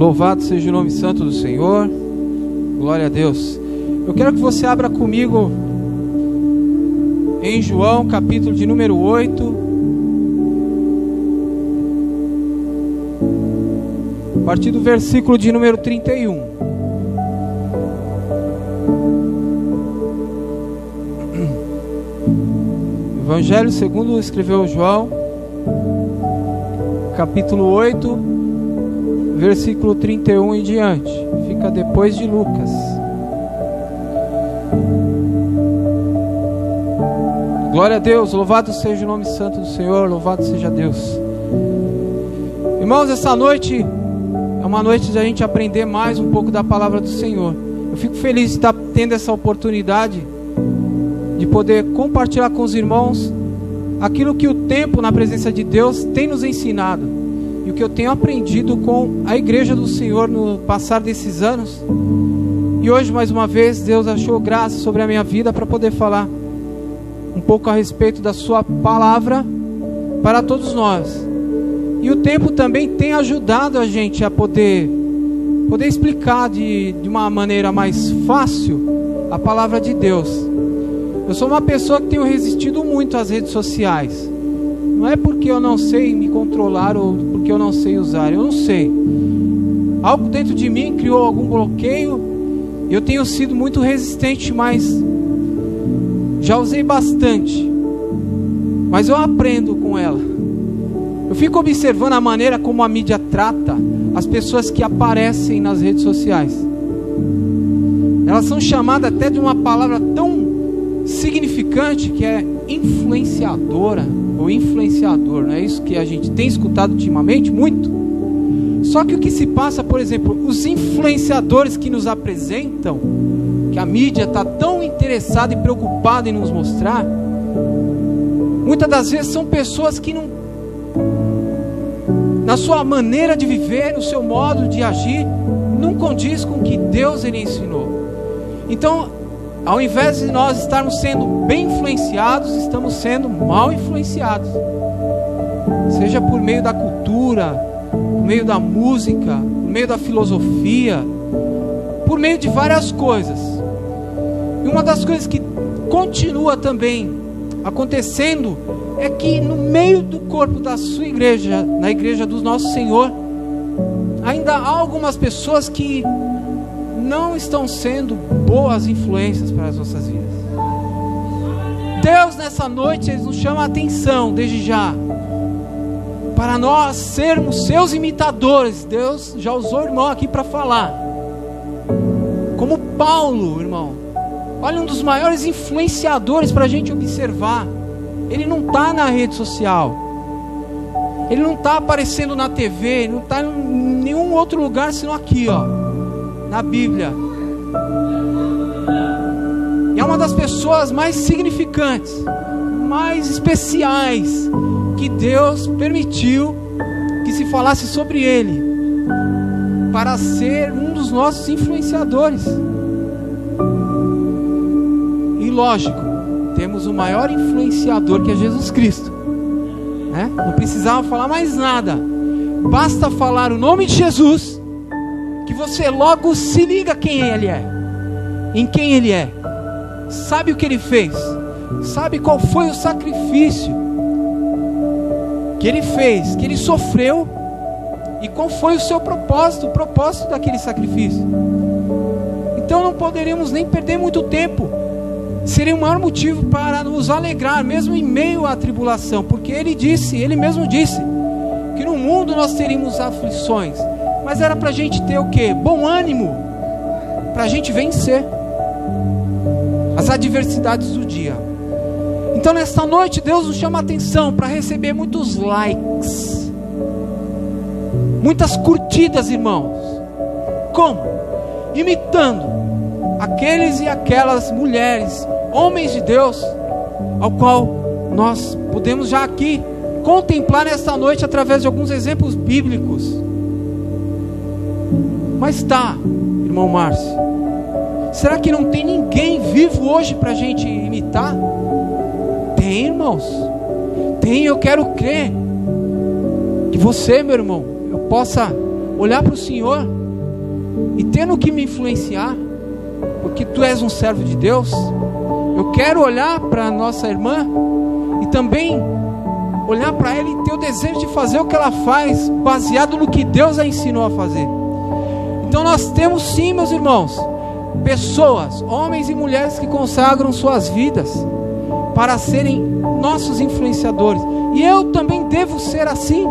Louvado seja o nome santo do Senhor. Glória a Deus. Eu quero que você abra comigo em João, capítulo de número 8. A partir do versículo de número 31. Evangelho segundo escreveu João, capítulo 8, versículo 31 em diante. Fica depois de Lucas. Glória a Deus, louvado seja o nome santo do Senhor, louvado seja Deus. Irmãos, essa noite é uma noite de a gente aprender mais um pouco da palavra do Senhor. Eu fico feliz de estar tendo essa oportunidade de poder compartilhar com os irmãos aquilo que o tempo na presença de Deus tem nos ensinado e o que eu tenho aprendido com a igreja do Senhor no passar desses anos. E hoje, mais uma vez, Deus achou graça sobre a minha vida para poder falar um pouco a respeito da sua palavra para todos nós. E o tempo também tem ajudado a gente a poder explicar de uma maneira mais fácil a palavra de Deus. Eu sou uma pessoa que tenho resistido muito às redes sociais. Não é porque eu não sei me controlar ou porque eu não sei usar. Eu não sei. Algo dentro de mim criou algum bloqueio. Eu tenho sido muito resistente, mas já usei bastante. Mas eu aprendo com ela. Eu fico observando a maneira como a mídia trata as pessoas que aparecem nas redes sociais. Elas são chamadas até de uma palavra tão significante que é influenciadora ou influenciador. Não é isso que a gente tem escutado ultimamente muito? Só que o que se passa, por exemplo, os influenciadores que nos apresentam, que a mídia está tão interessada e preocupada em nos mostrar, muitas das vezes são pessoas que não, na sua maneira de viver, no seu modo de agir, não condiz com o que Deus ele ensinou. Então, ao invés de nós estarmos sendo bem influenciados, estamos sendo mal influenciados. Seja por meio da cultura, por meio da música, por meio da filosofia, por meio de várias coisas. E uma das coisas que continua também acontecendo é que no meio do corpo da sua igreja, na igreja do nosso Senhor, ainda há algumas pessoas que não estão sendo boas influências para as nossas vidas. Deus nessa noite ele nos chama a atenção desde já para nós sermos seus imitadores. Deus já usou o irmão aqui para falar como Paulo, irmão. Olha, um dos maiores influenciadores para a gente observar. Ele não está na rede social, ele não está aparecendo na TV, ele não está em nenhum outro lugar senão aqui, ó, na Bíblia. E é uma das pessoas mais significantes, mais especiais que Deus permitiu que se falasse sobre ele, para ser um dos nossos influenciadores. E lógico, temos o maior influenciador, que é Jesus Cristo, né? Não precisava falar mais nada, basta falar o nome de Jesus, que você logo se liga quem ele é, em quem ele é, sabe o que ele fez, sabe qual foi o sacrifício que ele fez, que ele sofreu, e qual foi o seu propósito, o propósito daquele sacrifício. Então não poderíamos nem perder muito tempo. Seria o maior motivo para nos alegrar, mesmo em meio à tribulação, porque ele mesmo disse, que no mundo nós teríamos aflições, mas era para a gente ter o quê? Bom ânimo, para a gente vencer as adversidades do dia. Então nesta noite Deus nos chama a atenção para receber muitos likes, muitas curtidas, irmãos. Como? Imitando aqueles e aquelas mulheres, homens de Deus, ao qual nós podemos já aqui contemplar nesta noite através de alguns exemplos bíblicos. Mas tá, irmão Márcio, será que não tem ninguém vivo hoje para a gente imitar? Tem, irmãos, tem. Eu quero crer que você, meu irmão, eu possa olhar para o Senhor e tendo que me influenciar, porque Tu és um servo de Deus. Eu quero olhar para a nossa irmã e também olhar para ela e ter o desejo de fazer o que ela faz, baseado no que Deus a ensinou a fazer. Então nós temos sim, meus irmãos, pessoas, homens e mulheres que consagram suas vidas para serem nossos influenciadores. E eu também devo ser assim.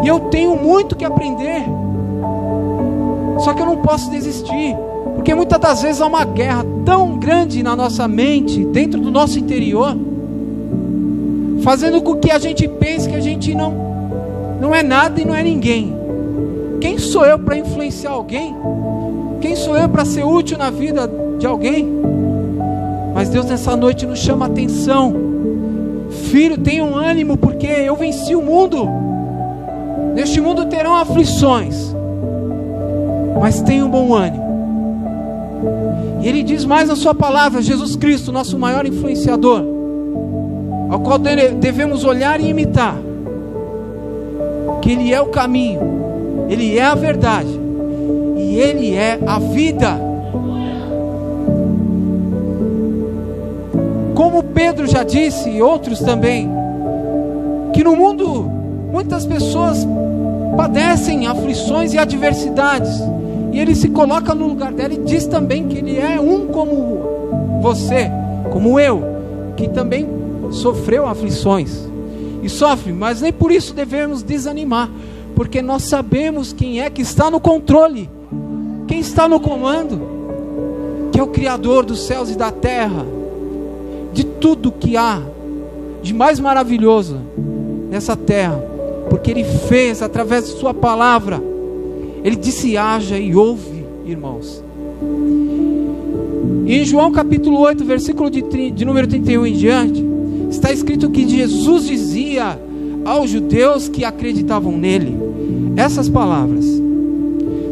E eu tenho muito que aprender. Só que eu não posso desistir, porque muitas das vezes há uma guerra tão grande na nossa mente, dentro do nosso interior, fazendo com que a gente pense que a gente não é nada e não é ninguém. Quem sou eu para influenciar alguém? Quem sou eu para ser útil na vida de alguém? Mas Deus nessa noite nos chama a atenção. Filho, tenha um ânimo, porque eu venci o mundo. Neste mundo terão aflições, mas tenha um bom ânimo. E Ele diz mais na sua palavra, Jesus Cristo, nosso maior influenciador, ao qual devemos olhar e imitar, que Ele é o caminho, Ele é a verdade e Ele é a vida. Como Pedro já disse, e outros também, que no mundo muitas pessoas padecem aflições e adversidades, e Ele se coloca no lugar dela e diz também que Ele é um como você, como eu, que também sofreu aflições e sofre, mas nem por isso devemos desanimar, porque nós sabemos quem é que está no controle, quem está no comando, que é o Criador dos céus e da terra, de tudo que há de mais maravilhoso nessa terra, porque Ele fez através de sua palavra. Ele disse: haja, e ouve, irmãos. E em João capítulo 8, versículo de número 31 em diante, está escrito que Jesus dizia aos judeus que acreditavam nele essas palavras: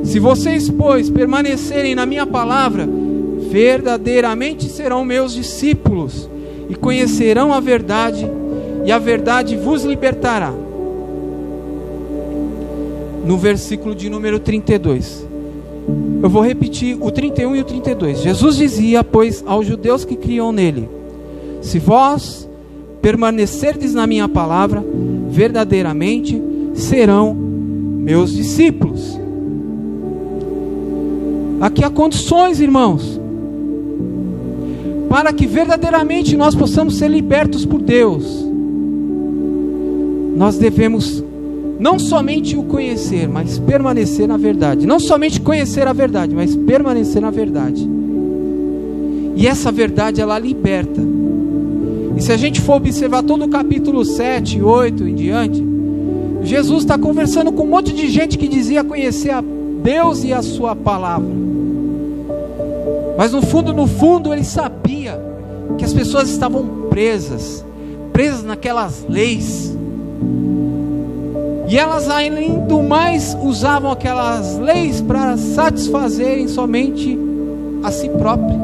se vocês, pois, permanecerem na minha palavra, verdadeiramente serão meus discípulos, e conhecerão a verdade, e a verdade vos libertará. No versículo de número 32, eu vou repetir o 31 e o 32. Jesus dizia, pois, aos judeus que criam nele: se vós permanecerdes na minha palavra, verdadeiramente serão meus discípulos. Aqui há condições, irmãos, para que verdadeiramente nós possamos ser libertos por Deus. Nós devemos não somente o conhecer, mas permanecer na verdade. Não somente conhecer a verdade, mas permanecer na verdade. E essa verdade, ela liberta. E se a gente for observar todo o capítulo 7, 8 em diante, Jesus está conversando com um monte de gente que dizia conhecer a Deus e a sua palavra. Mas no fundo, ele sabia que as pessoas estavam presas naquelas leis. E elas, além do mais, usavam aquelas leis para satisfazerem somente a si próprias.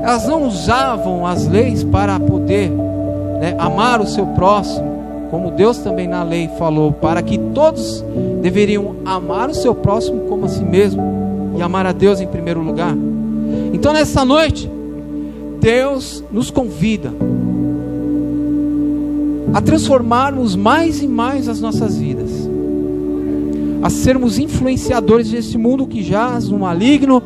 Elas não usavam as leis para poder amar o seu próximo, como Deus também na lei falou, para que todos deveriam amar o seu próximo como a si mesmo, e amar a Deus em primeiro lugar. Então nessa noite, Deus nos convida a transformarmos mais e mais as nossas vidas, a sermos influenciadores desse mundo que jaz no maligno,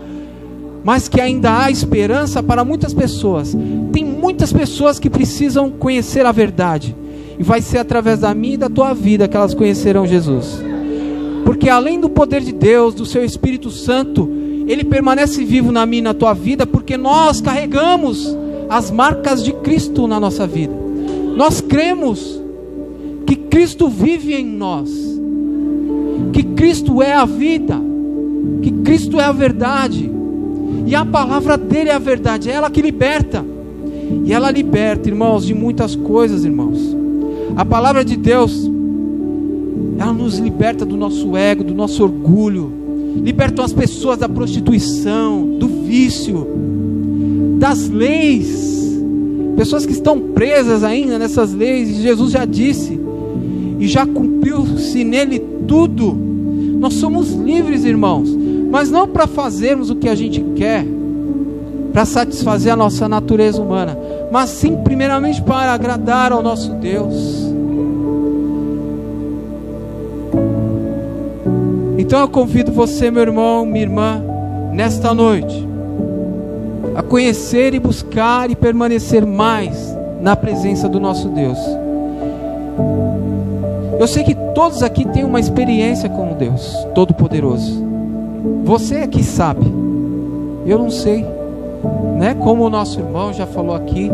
mas que ainda há esperança para muitas pessoas. Tem muitas pessoas que precisam conhecer a verdade, e vai ser através da minha e da tua vida que elas conhecerão Jesus, porque além do poder de Deus, do seu Espírito Santo, Ele permanece vivo na minha e na tua vida, porque nós carregamos as marcas de Cristo na nossa vida. Nós cremos que Cristo vive em nós, que Cristo é a vida, que Cristo é a verdade, e a palavra dele é a verdade, é ela que liberta. E ela liberta, irmãos, de muitas coisas, irmãos. A palavra de Deus, ela nos liberta do nosso ego, do nosso orgulho, libertam as pessoas da prostituição, do vício, das leis. Pessoas que estão presas ainda nessas leis, e Jesus já disse: e já cumpriu-se nele tudo. Nós somos livres, irmãos, mas não para fazermos o que a gente quer, para satisfazer a nossa natureza humana, mas sim primeiramente para agradar ao nosso Deus. Então eu convido você, meu irmão, minha irmã, nesta noite, a conhecer e buscar e permanecer mais na presença do nosso Deus. Eu sei que todos aqui têm uma experiência com o Deus Todo-Poderoso. Você é que sabe, eu não sei, né? Como o nosso irmão já falou aqui,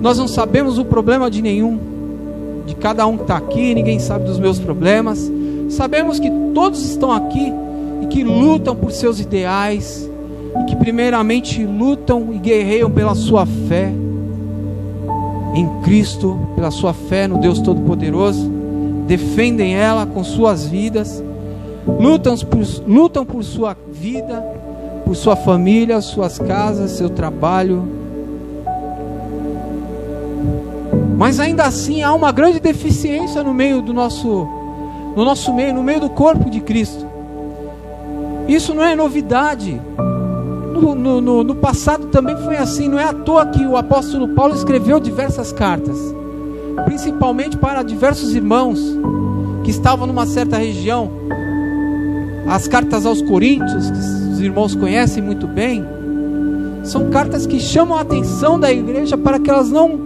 nós não sabemos o problema de nenhum, de cada um que está aqui, ninguém sabe dos meus problemas. Sabemos que todos estão aqui e que lutam por seus ideais, e que primeiramente lutam e guerreiam pela sua fé em Cristo, pela sua fé no Deus Todo-Poderoso, defendem ela com suas vidas, lutam por sua vida, por sua família, suas casas, seu trabalho. Mas ainda assim há uma grande deficiência no meio do nosso meio, no meio do corpo de Cristo. Isso não é novidade. No passado também foi assim. Não é à toa que o apóstolo Paulo escreveu diversas cartas, principalmente para diversos irmãos que estavam numa certa região. As cartas aos Coríntios, que os irmãos conhecem muito bem, são cartas que chamam a atenção da igreja para que elas não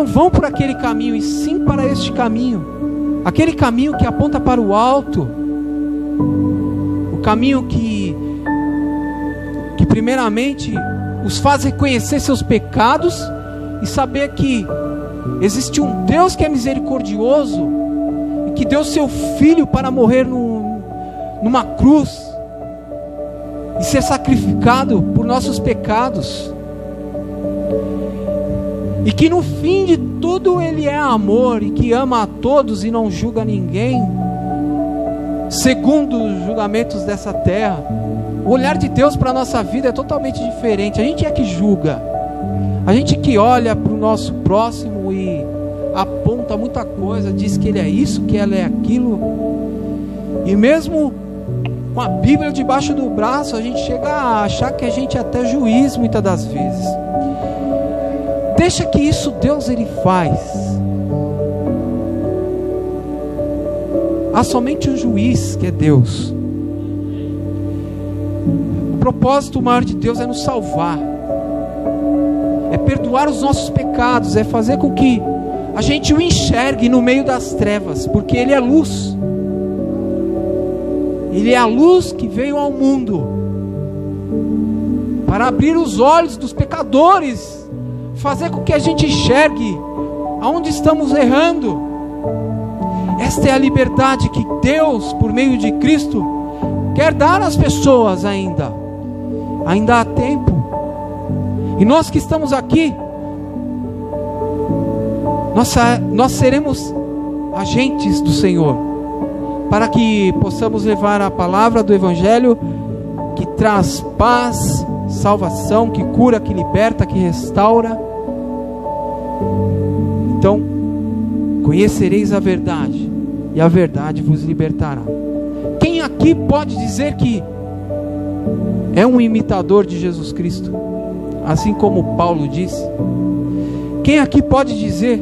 vão por aquele caminho, e sim para este caminho, aquele caminho que aponta para o alto, o caminho que primeiramente os faz reconhecer seus pecados e saber que existe um Deus que é misericordioso e que deu seu Filho para morrer numa cruz e ser sacrificado por nossos pecados, e que no fim de tudo Ele é amor e que ama a todos e não julga ninguém segundo os julgamentos dessa terra. O olhar de Deus para a nossa vida é totalmente diferente. A gente é que julga, a gente que olha para o nosso próximo e aponta muita coisa, diz que ele é isso, que ela é aquilo, e mesmo com a Bíblia debaixo do braço, a gente chega a achar que a gente é até juiz muitas das vezes. Deixa que isso Deus Ele faz. Há somente um juiz, que é Deus. O propósito maior de Deus é nos salvar, é perdoar os nossos pecados, é fazer com que a gente o enxergue no meio das trevas, porque Ele é luz. Ele é a luz que veio ao mundo para abrir os olhos dos pecadores, fazer com que a gente enxergue aonde estamos errando. Esta é a liberdade que Deus, por meio de Cristo, quer dar às pessoas ainda. Ainda há tempo. E nós que estamos aqui, nós seremos agentes do Senhor, para que possamos levar a palavra do Evangelho, que traz paz, salvação, que cura, que liberta, que restaura. Então, conhecereis a verdade, e a verdade vos libertará. Quem aqui pode dizer que é um imitador de Jesus Cristo, assim como Paulo disse? Quem aqui pode dizer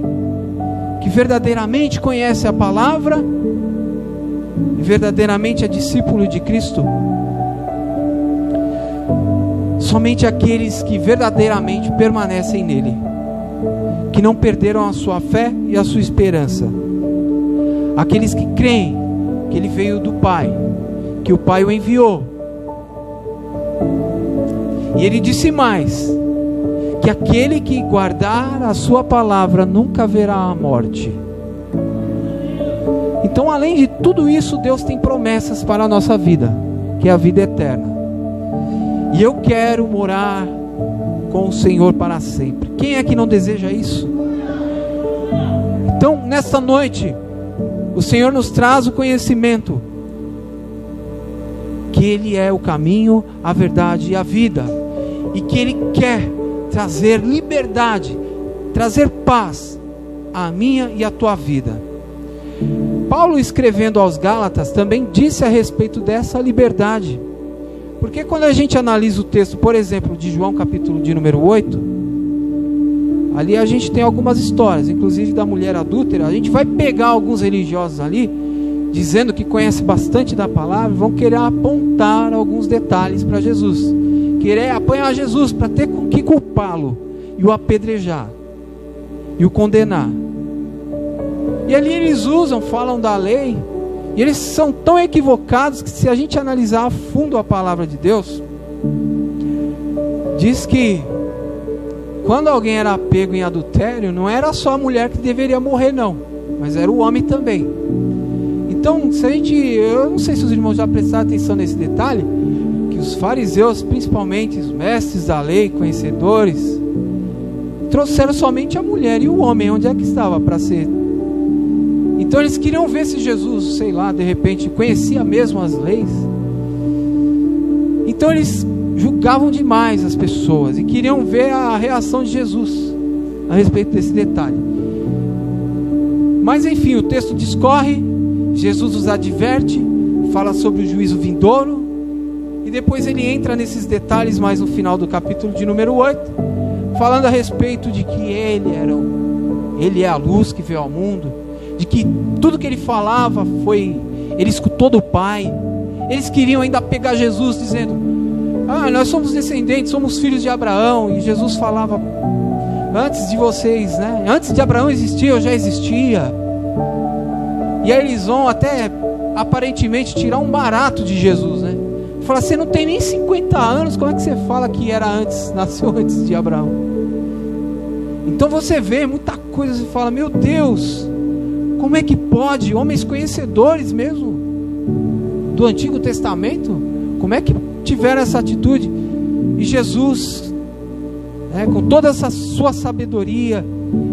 que verdadeiramente conhece a palavra e verdadeiramente é discípulo de Cristo? Somente aqueles que verdadeiramente permanecem nele, que não perderam a sua fé e a sua esperança, aqueles que creem que Ele veio do Pai, que o Pai o enviou. E Ele disse mais, que aquele que guardar a sua palavra nunca verá a morte. Então, além de tudo isso, Deus tem promessas para a nossa vida, que é a vida eterna. E eu quero morar com o Senhor para sempre. Quem é que não deseja isso? Então, nesta noite, o Senhor nos traz o conhecimento que Ele é o caminho, a verdade e a vida, e que Ele quer trazer liberdade, trazer paz à minha e à tua vida. Paulo, escrevendo aos Gálatas, também disse a respeito dessa liberdade. Porque quando a gente analisa o texto, por exemplo, de João capítulo de número 8, ali a gente tem algumas histórias, inclusive da mulher adúltera. A gente vai pegar alguns religiosos ali, dizendo que conhece bastante da palavra, vão querer apontar alguns detalhes para Jesus, querer apanhar Jesus para ter com que culpá-lo e o apedrejar e o condenar. E ali eles falam da lei, e eles são tão equivocados que, se a gente analisar a fundo a palavra de Deus, diz que quando alguém era pego em adultério, não era só a mulher que deveria morrer, não, mas era o homem também. Então, eu não sei se os irmãos já prestaram atenção nesse detalhe, que os fariseus, principalmente os mestres da lei, conhecedores, trouxeram somente a mulher, e o homem, onde é que estava para ser? Então eles queriam ver se Jesus, sei lá, de repente conhecia mesmo as leis. Então eles julgavam demais as pessoas e queriam ver a reação de Jesus a respeito desse detalhe. Mas enfim, o texto discorre, Jesus os adverte, fala sobre o juízo vindouro, e depois ele entra nesses detalhes mais no final do capítulo de número 8, falando a respeito de que ele é a luz que veio ao mundo, de que tudo que ele falava ele escutou do Pai. Eles queriam ainda pegar Jesus dizendo: nós somos descendentes, somos filhos de Abraão. E Jesus falava: antes de vocês, né? Antes de Abraão existir, eu já existia. E aí eles vão até aparentemente tirar um barato de Jesus, né? Falar: você não tem nem 50 anos, como é que você fala que nasceu antes de Abraão? Então você vê muita coisa e fala: meu Deus, como é que pode? Homens conhecedores mesmo do Antigo Testamento, como é que tiveram essa atitude? E Jesus, com toda essa sua sabedoria,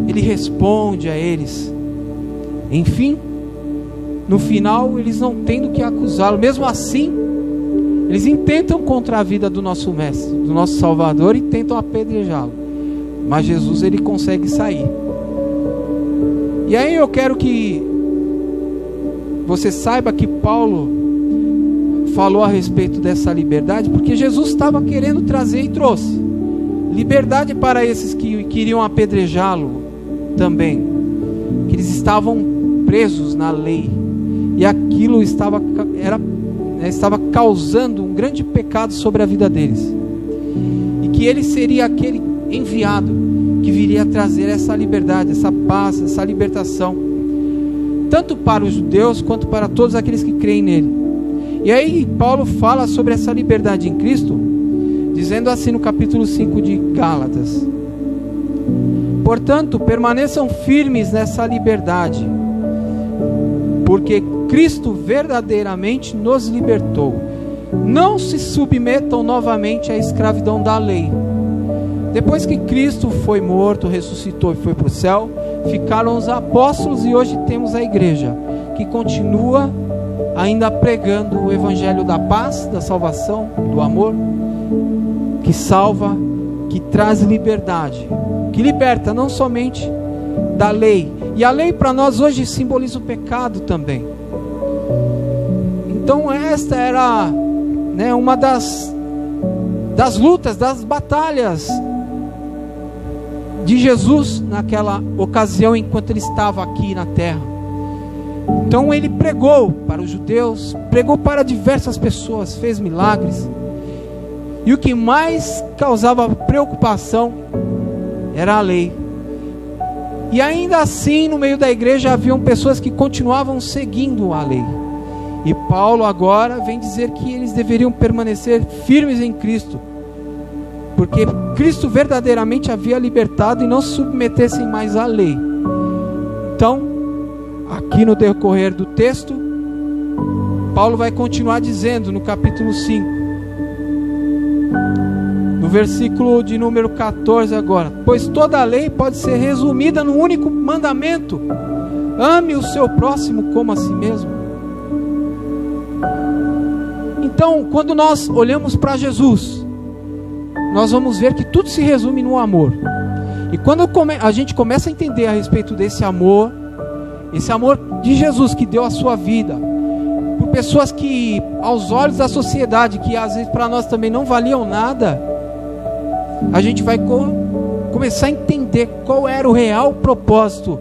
ele responde a eles. Enfim, no final, eles não têm do que acusá-lo. Mesmo assim, eles intentam contra a vida do nosso Mestre, do nosso Salvador, e tentam apedrejá-lo. Mas Jesus, ele consegue sair. E aí eu quero que você saiba que Paulo falou a respeito dessa liberdade, porque Jesus estava querendo trazer e trouxe liberdade para esses que queriam apedrejá-lo também, que eles estavam presos na lei, e aquilo estava causando um grande pecado sobre a vida deles, e que ele seria aquele enviado que viria trazer essa liberdade, essa paz, essa libertação, tanto para os judeus quanto para todos aqueles que creem nele. E aí Paulo fala sobre essa liberdade em Cristo, dizendo assim no capítulo 5 de Gálatas: portanto, permaneçam firmes nessa liberdade, porque Cristo verdadeiramente nos libertou. Não se submetam novamente à escravidão da lei. Depois que Cristo foi morto, ressuscitou e foi para o céu, ficaram os apóstolos, e hoje temos a igreja, que continua ainda pregando o evangelho da paz, da salvação, do amor, que salva, que traz liberdade, que liberta não somente da lei. E a lei para nós hoje simboliza o pecado também. Então esta era, uma das lutas, das batalhas de Jesus naquela ocasião, enquanto ele estava aqui na terra. Então ele pregou para os judeus, pregou para diversas pessoas, fez milagres, e o que mais causava preocupação era a lei. E ainda assim, no meio da igreja haviam pessoas que continuavam seguindo a lei, e Paulo agora vem dizer que eles deveriam permanecer firmes em Cristo, porque Cristo verdadeiramente havia libertado, e não se submetessem mais à lei. Então, aqui no decorrer do texto, Paulo vai continuar dizendo no capítulo 5, no versículo de número 14 agora: pois toda a lei pode ser resumida num único mandamento: ame o seu próximo como a si mesmo. Então, quando nós olhamos para Jesus, nós vamos ver que tudo se resume no amor. E quando a gente começa a entender a respeito desse amor, esse amor de Jesus que deu a sua vida, por pessoas que, aos olhos da sociedade, que às vezes para nós também não valiam nada, a gente vai começar a entender qual era o real propósito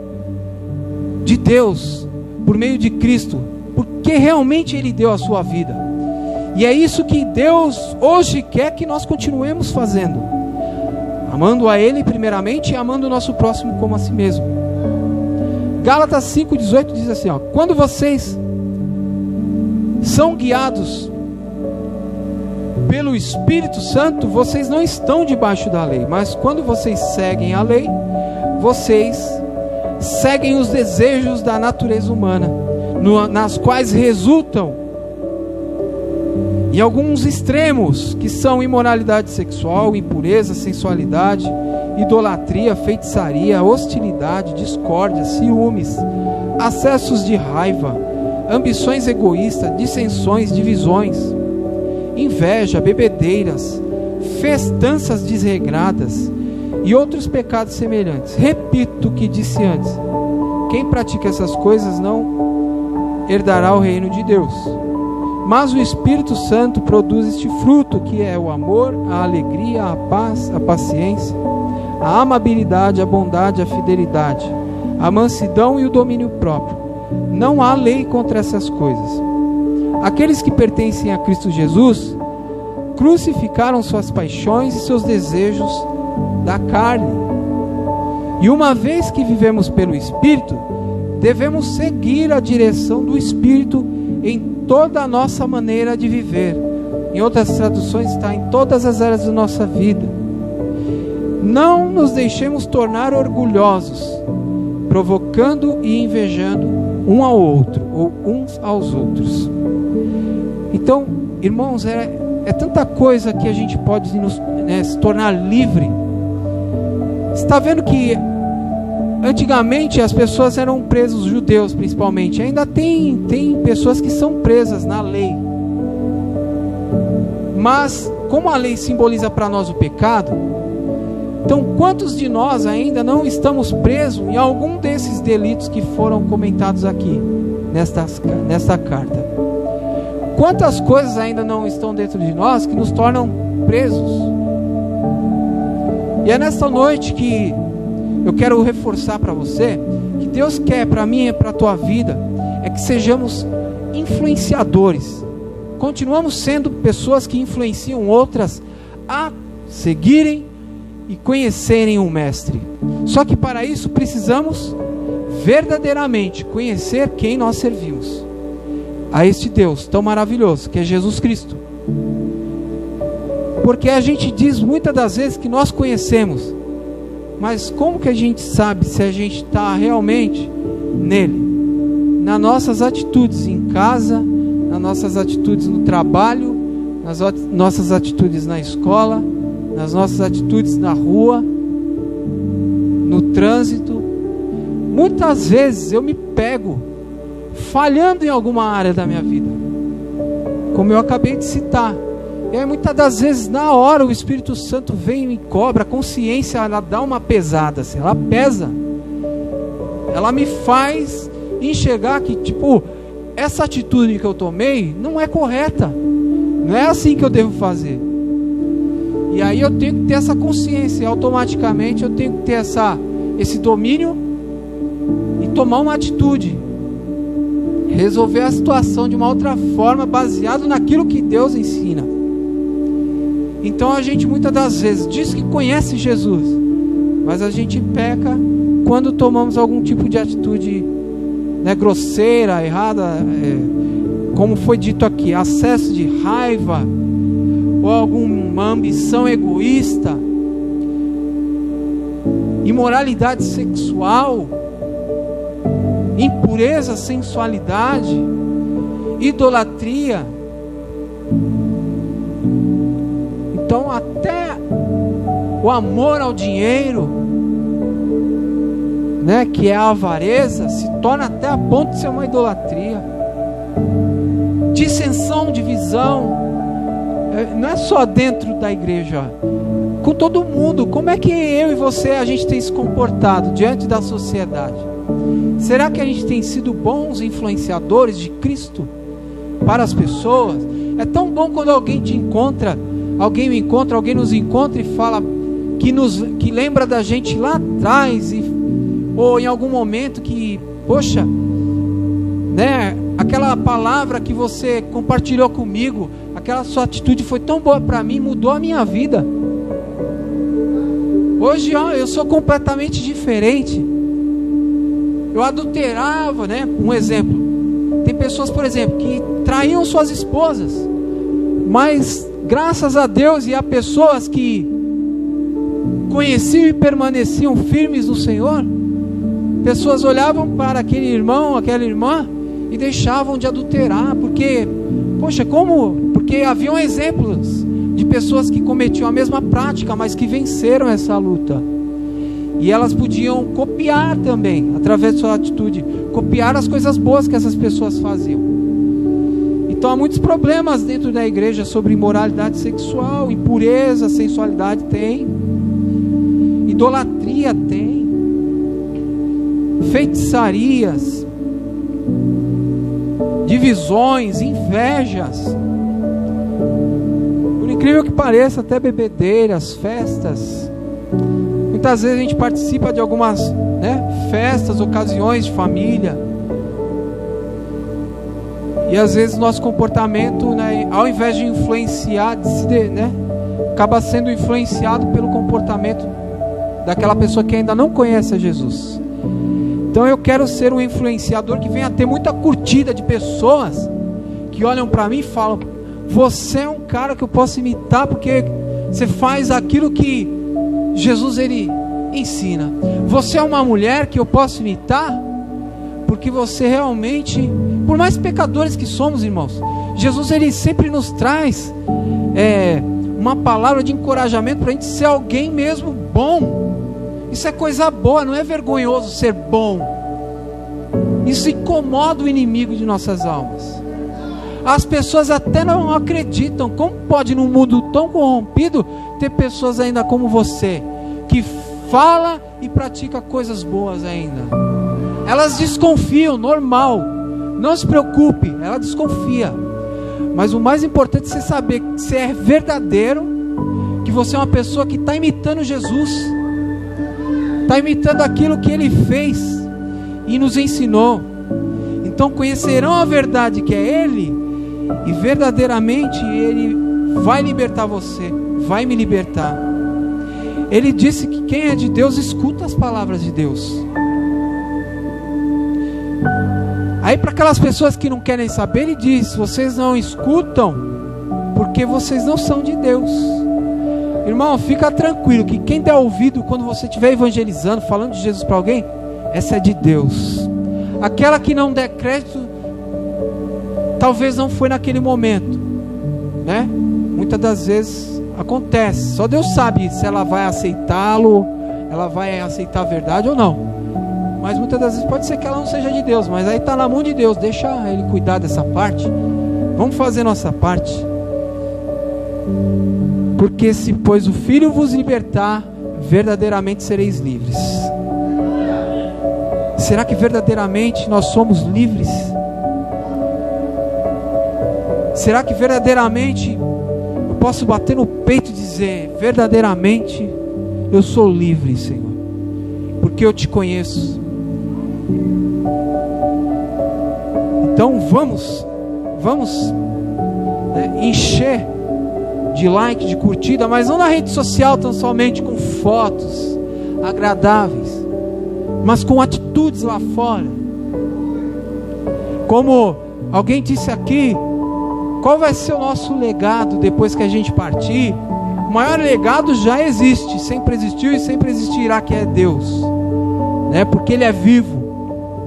de Deus por meio de Cristo, porque realmente Ele deu a sua vida. E é isso que Deus hoje quer que nós continuemos fazendo, amando a Ele primeiramente e amando o nosso próximo como a si mesmo. Gálatas 5,18 diz assim, quando vocês são guiados pelo Espírito Santo, vocês não estão debaixo da lei, mas quando vocês seguem a lei, vocês seguem os desejos da natureza humana, nas quais resultam em alguns extremos, que são imoralidade sexual, impureza, sensualidade, idolatria, feitiçaria, hostilidade, discórdia, ciúmes, acessos de raiva, ambições egoístas, dissensões, divisões, inveja, bebedeiras, festanças desregradas e outros pecados semelhantes. Repito o que disse antes: quem pratica essas coisas não herdará o reino de Deus. Mas o Espírito Santo produz este fruto, que é o amor, a alegria, a paz, a paciência, a amabilidade, a bondade, a fidelidade, a mansidão e o domínio próprio. Não há lei contra essas coisas. Aqueles que pertencem a Cristo Jesus crucificaram suas paixões e seus desejos da carne. E uma vez que vivemos pelo Espírito, devemos seguir a direção do Espírito em toda a nossa maneira de viver. Em outras traduções está em todas as áreas da nossa vida. Não nos deixemos tornar orgulhosos, provocando e invejando um ao outro, ou uns aos outros. Então, irmãos, é tanta coisa que a gente pode se tornar livre. Você está vendo que antigamente as pessoas eram presas, os judeus principalmente, ainda tem pessoas que são presas na lei, mas como a lei simboliza para nós o pecado, então quantos de nós ainda não estamos presos em algum desses delitos que foram comentados aqui nesta carta? Quantas coisas ainda não estão dentro de nós que nos tornam presos? E é nesta noite que eu quero reforçar para você que Deus quer para mim e para a tua vida é que sejamos influenciadores. Continuamos sendo pessoas que influenciam outras a seguirem e conhecerem o Mestre. Só que para isso precisamos verdadeiramente conhecer quem nós servimos. A este Deus tão maravilhoso que é Jesus Cristo. Porque a gente diz muitas das vezes que nós conhecemos, mas como que a gente sabe se a gente está realmente nele? Nas nossas atitudes em casa, nas nossas atitudes no trabalho, nas nossas atitudes na escola, nas nossas atitudes na rua, no trânsito. Muitas vezes eu me pego falhando em alguma área da minha vida, como eu acabei de citar. E aí muitas das vezes na hora o Espírito Santo vem e me cobra, a consciência ela dá uma pesada, assim, ela pesa, ela me faz enxergar que essa atitude que eu tomei não é correta, não é assim que eu devo fazer. E aí eu tenho que ter essa consciência, automaticamente eu tenho que ter esse domínio e tomar uma atitude, resolver a situação de uma outra forma, baseado naquilo que Deus ensina. Então a gente muitas das vezes diz que conhece Jesus, mas a gente peca quando tomamos algum tipo de atitude grosseira, errada, como foi dito aqui, acesso de raiva, ou alguma ambição egoísta, imoralidade sexual, impureza, sensualidade, idolatria. Então até o amor ao dinheiro, que é a avareza, se torna até a ponto de ser uma idolatria. Dissensão, divisão, não é só dentro da igreja, com todo mundo. Como é que eu e você, a gente tem se comportado diante da sociedade? Será que a gente tem sido bons influenciadores de Cristo para as pessoas? É tão bom quando alguém te encontra, alguém me encontra, alguém nos encontra e fala que lembra da gente lá atrás, ou em algum momento que, poxa, né, aquela palavra que você compartilhou comigo, aquela sua atitude foi tão boa para mim, mudou a minha vida. Hoje, ó, eu sou completamente diferente. Eu adulterava, né? Um exemplo. Tem pessoas, por exemplo, que traíam suas esposas, mas graças a Deus e a pessoas que conheciam e permaneciam firmes no Senhor, pessoas olhavam para aquele irmão, aquela irmã e deixavam de adulterar, porque, poxa, como? Porque haviam exemplos de pessoas que cometiam a mesma prática, mas que venceram essa luta. E elas podiam copiar também, através de sua atitude, copiar as coisas boas que essas pessoas faziam. Então há muitos problemas dentro da igreja sobre imoralidade sexual, impureza, sensualidade tem, idolatria tem, feitiçarias, divisões, invejas, por incrível que pareça, até bebedeiras, festas. Muitas vezes a gente participa de algumas, né, festas, ocasiões de família, e às vezes nosso comportamento, né, ao invés de influenciar, acaba sendo influenciado pelo comportamento daquela pessoa que ainda não conhece a Jesus. Então eu quero ser um influenciador que venha ter muita curtida de pessoas que olham para mim e falam: você é um cara que eu posso imitar, porque você faz aquilo que Jesus ele ensina. Você é uma mulher que eu posso imitar, porque você realmente, por mais pecadores que somos, irmãos, Jesus ele sempre nos traz uma palavra de encorajamento para a gente ser alguém mesmo bom. Isso é coisa boa, não é vergonhoso ser bom. Isso incomoda o inimigo de nossas almas. As pessoas até não acreditam. Como pode, num mundo tão corrompido, ter pessoas ainda como você, que fala e pratica coisas boas ainda? Elas desconfiam, normal. Não se preocupe, ela desconfia. Mas o mais importante é você saber que você é verdadeiro, que você é uma pessoa que está imitando Jesus, está imitando aquilo que Ele fez e nos ensinou. Então conhecerão a verdade, que é Ele, e verdadeiramente Ele vai libertar você, vai me libertar. Ele disse que quem é de Deus escuta as palavras de Deus. Aí para aquelas pessoas que não querem saber, Ele diz: vocês não escutam porque vocês não são de Deus. Irmão, fica tranquilo que quem der ouvido quando você estiver evangelizando, falando de Jesus para alguém, essa é de Deus. Aquela que não der crédito, talvez não foi naquele momento, né? Muitas das vezes acontece. Só Deus sabe se ela vai aceitá-lo, ela vai aceitar a verdade ou não. Mas muitas das vezes pode ser que ela não seja de Deus, mas aí está na mão de Deus. Deixa Ele cuidar dessa parte. Vamos fazer nossa parte. Porque se pois o Filho vos libertar, verdadeiramente sereis livres. Será que verdadeiramente nós somos livres? Será que verdadeiramente eu posso bater no peito e dizer: verdadeiramente eu sou livre, Senhor, porque eu te conheço? Então vamos encher de like, de curtida, mas não na rede social tão somente com fotos agradáveis, mas com atitudes lá fora. Como alguém disse aqui, qual vai ser o nosso legado depois que a gente partir? O maior legado já existe, sempre existiu e sempre existirá, que é Deus, né? Porque Ele é vivo,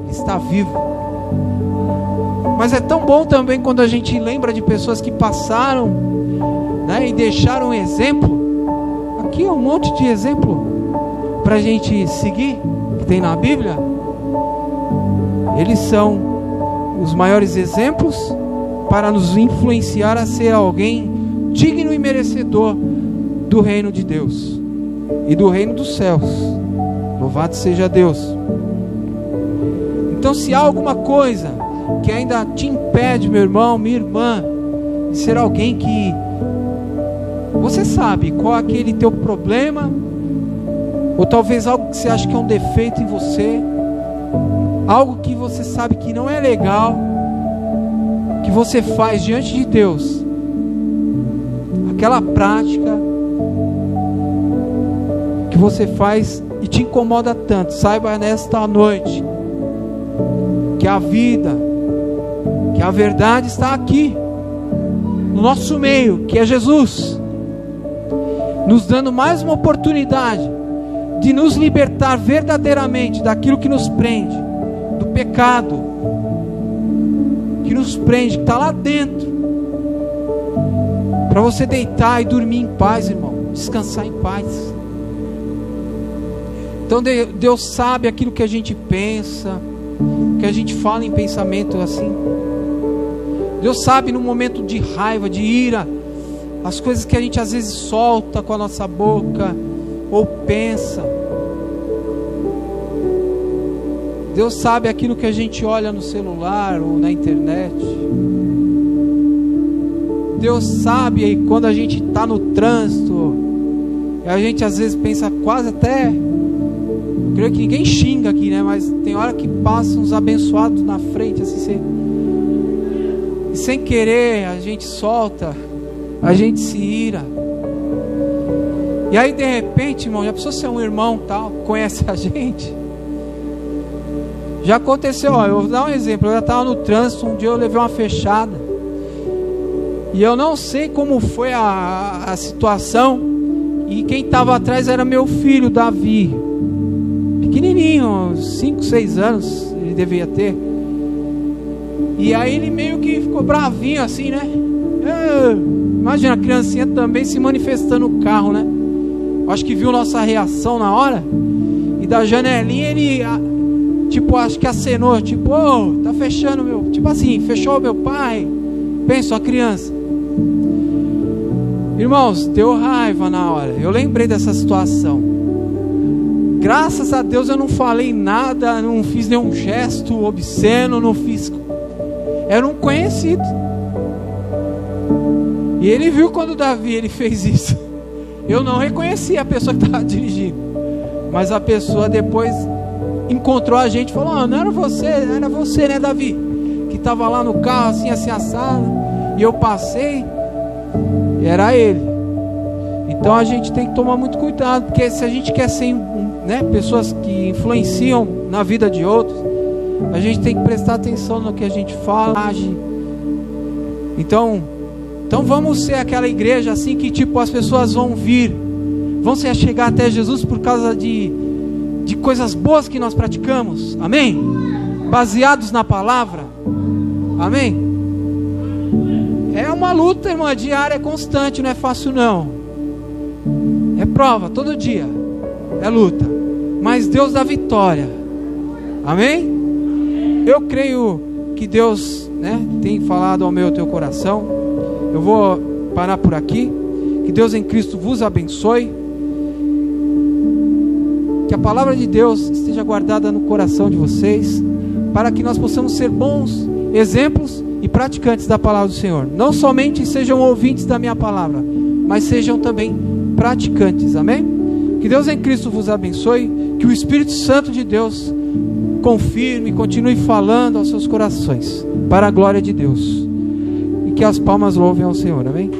Ele está vivo. Mas é tão bom também quando a gente lembra de pessoas que passaram, né, e deixaram um exemplo. Aqui é um monte de exemplo para a gente seguir, que tem na Bíblia. Eles são os maiores exemplos para nos influenciar a ser alguém digno e merecedor do reino de Deus e do reino dos céus. Louvado seja Deus. Então, se há alguma coisa que ainda te impede, meu irmão, minha irmã, de ser alguém que você sabe qual é aquele teu problema, ou talvez algo que você acha que é um defeito em você, algo que você sabe que não é legal, que você faz diante de Deus, aquela prática que você faz e te incomoda tanto, saiba nesta noite que a vida, que a verdade está aqui no nosso meio, que é Jesus, nos dando mais uma oportunidade de nos libertar verdadeiramente daquilo que nos prende, do pecado que nos prende, que está lá dentro, para você deitar e dormir em paz, irmão, descansar em paz. Então Deus sabe aquilo que a gente pensa, que a gente fala em pensamento assim. Deus sabe no momento de raiva, de ira, as coisas que a gente às vezes solta com a nossa boca ou pensa. Deus sabe aquilo que a gente olha no celular ou na internet. Deus sabe aí quando a gente está no trânsito, e a gente às vezes pensa quase até, eu creio que ninguém xinga aqui, né? Mas tem hora que passam uns abençoados na frente, assim, e sem querer a gente solta, a gente se ira. E aí de repente, irmão, já pensou se é um irmão tal, conhece a gente? Já aconteceu, ó, eu vou dar um exemplo. Eu já estava no trânsito, um dia eu levei uma fechada, e eu não sei como foi a situação, e quem estava atrás era meu filho, Davi, pequenininho, uns 5, 6 anos ele devia ter. E aí ele meio que ficou bravinho assim, né? Imagina a criancinha também se manifestando no carro, né? Acho que viu nossa reação na hora, e da janelinha ele, tipo, acho que acenou, tipo, tá fechando meu, tipo assim, fechou meu pai. Pensa, a criança. Irmãos, deu raiva na hora. Eu lembrei dessa situação. Graças a Deus eu não falei nada, não fiz nenhum gesto obsceno, não fiz. Era um conhecido. E ele viu quando o Davi ele fez isso. Eu não reconheci a pessoa que estava dirigindo, mas a pessoa depois encontrou a gente e falou: não era você, né, Davi, que estava lá no carro assim assado, e eu passei, e era ele. Então a gente tem que tomar muito cuidado, porque se a gente quer ser, né, pessoas que influenciam na vida de outros, a gente tem que prestar atenção no que a gente fala, age. Então vamos ser aquela igreja assim que tipo as pessoas vão se chegar até Jesus por causa de coisas boas que nós praticamos, amém? Baseados na palavra, amém? É uma luta, irmã, diária, constante, não é fácil não, é prova, todo dia, é luta, mas Deus dá vitória, amém? Eu creio que Deus, né, tem falado ao meu teu coração. Eu vou parar por aqui. Que Deus em Cristo vos abençoe. Que a palavra de Deus esteja guardada no coração de vocês, para que nós possamos ser bons exemplos e praticantes da palavra do Senhor. Não somente sejam ouvintes da minha palavra, mas sejam também praticantes, amém? Que Deus em Cristo vos abençoe. Que o Espírito Santo de Deus confirme e continue falando aos seus corações, para a glória de Deus. E que as palmas louvem ao Senhor, amém?